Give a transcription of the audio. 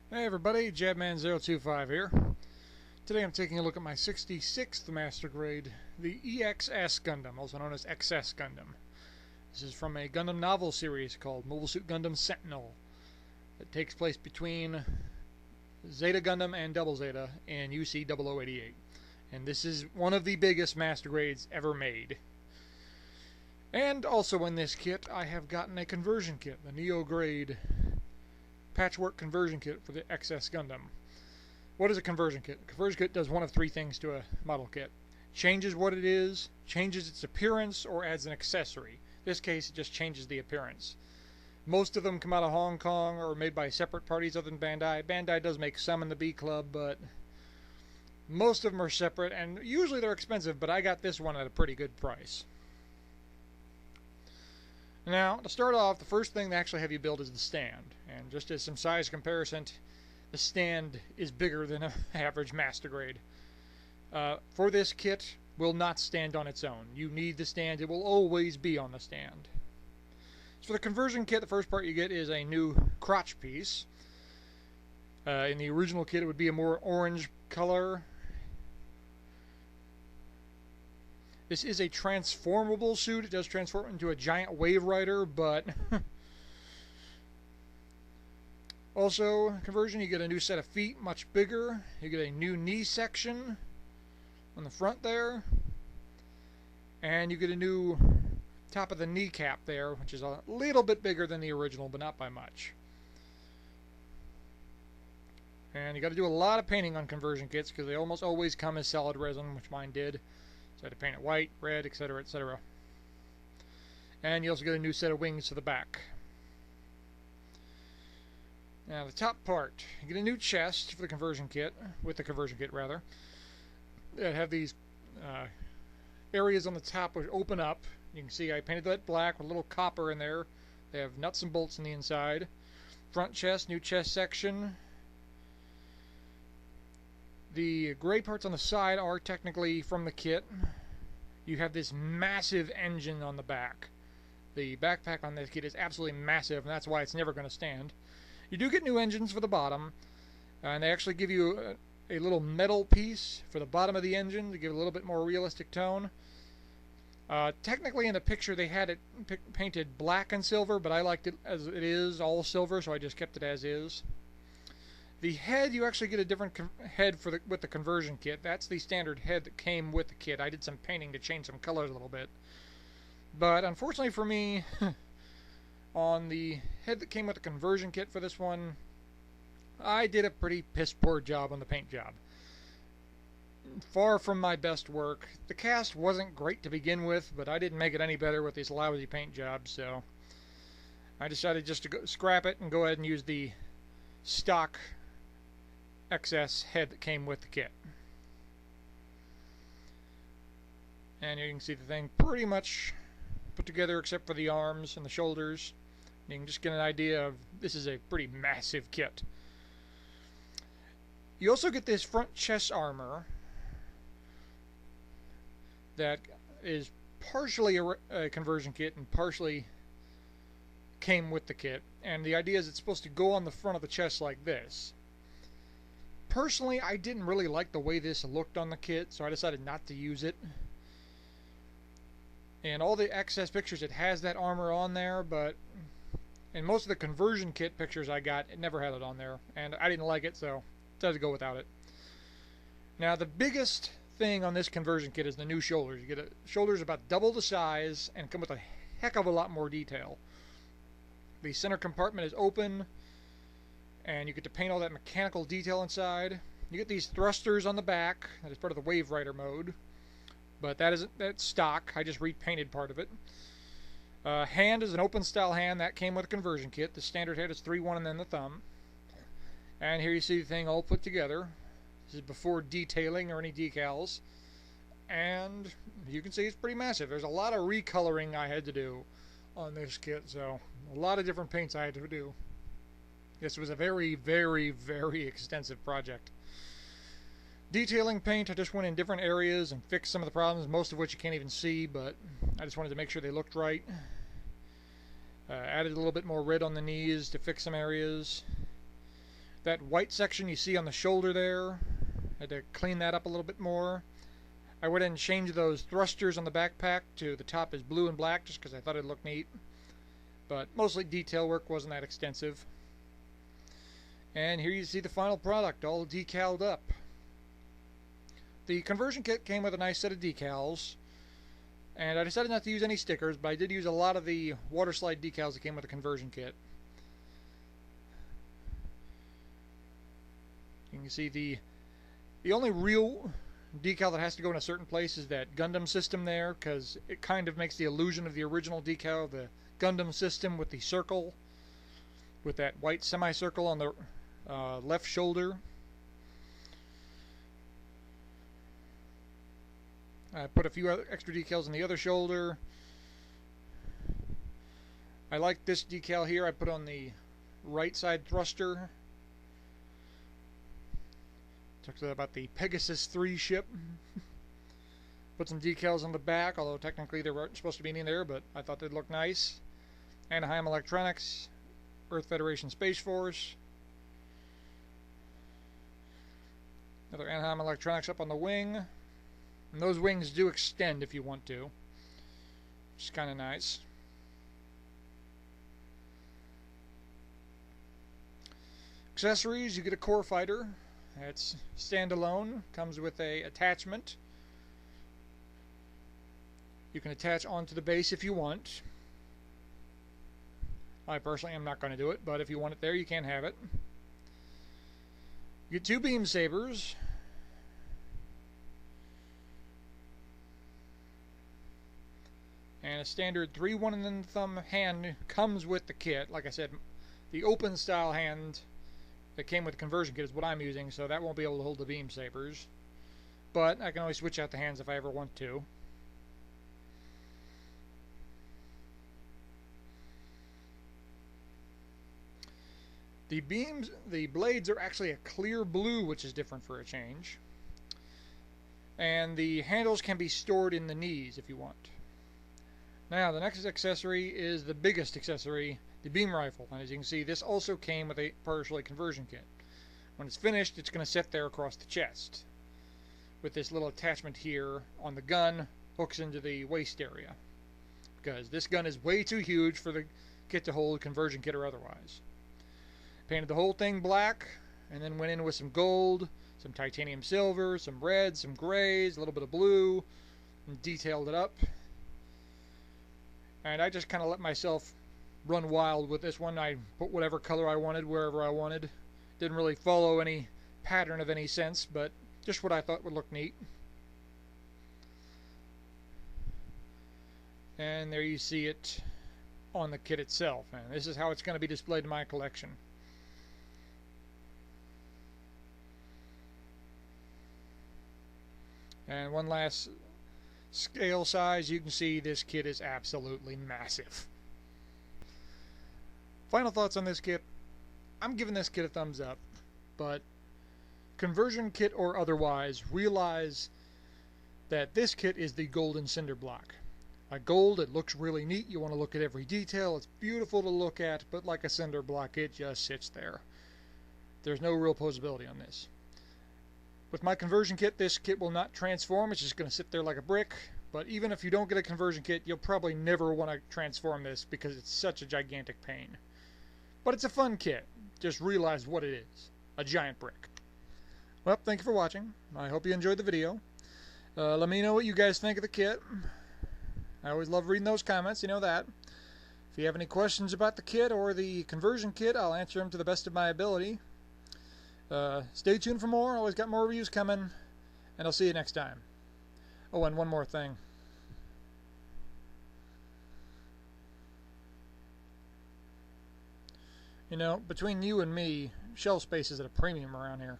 Hey everybody, Jabman025 here. Today I'm taking a look at my 66th Master Grade, the EXS Gundam, also known as XS Gundam. This is from a Gundam novel series called Mobile Suit Gundam Sentinal. It takes place between Zeta Gundam and Double Zeta in UC 0088. And this is one of the biggest Master Grades ever made. And also in this kit, I have gotten a conversion kit, the Neograde Patchwork Conversion Kit for the XS Gundam. What is a conversion kit? A conversion kit does one of three things to a model kit. Changes what it is, changes its appearance, or adds an accessory. In this case, it just changes the appearance. Most of them come out of Hong Kong or are made by separate parties other than Bandai. Bandai does make some in the B Club, but most of them are separate, and usually they're expensive, but I got this one at a pretty good price. Now, to start off, the first thing they actually have you build is the stand. And just as some size comparison, the stand is bigger than an average Master Grade. For this kit, will not stand on its own. You need the stand. It will always be on the stand. So for the conversion kit, the first part you get is a new crotch piece. In the original kit, it would be a more orange color. This is a transformable suit. It does transform into a giant wave rider, but also conversion, you get a new set of feet, much bigger. You get a new knee section on the front there, and you get a new top of the kneecap there, which is a little bit bigger than the original, but not by much. And you got to do a lot of painting on conversion kits because they almost always come as solid resin, which mine did. So I had to paint it white, red, etc., etc. And you also get a new set of wings to the back. Now the top part, you get a new chest for the conversion kit, with the conversion kit rather. That have these areas on the top which open up. You can see I painted that black with a little copper in there. They have nuts and bolts on the inside. Front chest, new chest section. The gray parts on the side are technically from the kit. You have this massive engine on the back. The backpack on this kit is absolutely massive, and that's why it's never going to stand. You do get new engines for the bottom, and they actually give you a little metal piece for the bottom of the engine to give it a little bit more realistic tone. Technically in the picture they had it painted black and silver, but I liked it as it is, all silver, so I just kept it as is. The head, you actually get a different head with the conversion kit. That's the standard head that came with the kit. I did some painting to change some colors a little bit. But unfortunately for me, on the head that came with the conversion kit for this one, I did a pretty piss-poor job on the paint job. Far from my best work. The cast wasn't great to begin with, but I didn't make it any better with these lousy paint jobs, so I decided just to scrap it and go ahead and use the stock XS head that came with the kit. And you can see the thing pretty much put together except for the arms and the shoulders. You can just get an idea of this is a pretty massive kit. You also get this front chest armor that is partially a conversion kit and partially came with the kit. And the idea is it's supposed to go on the front of the chest like this. Personally, I didn't really like the way this looked on the kit, so I decided not to use it. And all the excess pictures, it has that armor on there, but in most of the conversion kit pictures I got, it never had it on there. And I didn't like it, so I had to go without it. Now, the biggest thing on this conversion kit is the new shoulders. You get shoulders about double the size and come with a heck of a lot more detail. The center compartment is open, and you get to paint all that mechanical detail inside. You get these thrusters on the back. That is part of the Wave Rider mode, but that's stock. I just repainted part of it. Hand is an open style hand that came with a conversion kit. The standard head is 3-1 and then the thumb. And here you see the thing all put together. This is before detailing or any decals, and you can see it's pretty massive. There's a lot of recoloring I had to do on this kit, so a lot of different paints I had to do. This was a very, very, very extensive project. Detailing paint, I just went in different areas and fixed some of the problems, most of which you can't even see, but I just wanted to make sure they looked right. Added a little bit more red on the knees to fix some areas. That white section you see on the shoulder there, I had to clean that up a little bit more. I went and changed those thrusters on the backpack to the top is blue and black just because I thought it'd look neat. But mostly detail work, wasn't that extensive. And here you see the final product, all decaled up. The conversion kit came with a nice set of decals, and I decided not to use any stickers, but I did use a lot of the water slide decals that came with the conversion kit. You can see the only real decal that has to go in a certain place is that Gundam system there, because it kind of makes the illusion of the original decal, the Gundam system with the circle, with that white semicircle on the left shoulder. I put a few extra decals on the other shoulder. I like this decal here. I put on the right side thruster. Talks about the Pegasus 3 ship. Put some decals on the back, although technically they weren't supposed to be in there, but I thought they'd look nice. Anaheim Electronics, Earth Federation Space Force. Another Anaheim Electronics up on the wing. And those wings do extend if you want to, which is kind of nice. Accessories, you get a core fighter. It's standalone, comes with a attachment. You can attach onto the base if you want. I personally am not going to do it, but if you want it there, you can have it. You get 2 beam sabers. And a standard 3 1-thumb hand comes with the kit. Like I said, the open style hand that came with the conversion kit is what I'm using, so that won't be able to hold the beam sabers. But I can always switch out the hands if I ever want to. The blades are actually a clear blue, which is different for a change. And the handles can be stored in the knees if you want. Now, the next accessory is the biggest accessory, the beam rifle. And as you can see, this also came with a partially conversion kit. When it's finished, it's going to sit there across the chest, with this little attachment here on the gun, hooks into the waist area, because this gun is way too huge for the kit to hold, conversion kit or otherwise. Painted the whole thing black, and then went in with some gold, some titanium silver, some red, some grays, a little bit of blue, and detailed it up. And I just kind of let myself run wild with this one. I put whatever color I wanted, wherever I wanted. Didn't really follow any pattern of any sense, but just what I thought would look neat. And there you see it on the kit itself. And this is how it's going to be displayed in my collection. And one last scale size, you can see this kit is absolutely massive. Final thoughts on this kit. I'm giving this kit a thumbs up, but conversion kit or otherwise, realize that this kit is the golden cinder block. Like gold, it looks really neat. You want to look at every detail. It's beautiful to look at, but like a cinder block, it just sits there. There's no real posability on this. With my conversion kit, this kit will not transform. It's just going to sit there like a brick. But even if you don't get a conversion kit, you'll probably never want to transform this because it's such a gigantic pain. But it's a fun kit. Just realize what it is. A giant brick. Well, thank you for watching. I hope you enjoyed the video. Let me know what you guys think of the kit. I always love reading those comments, you know that. If you have any questions about the kit or the conversion kit, I'll answer them to the best of my ability. Stay tuned for more. Always got more reviews coming, and I'll see you next time. Oh, and one more thing. You know, between you and me, shelf space is at a premium around here.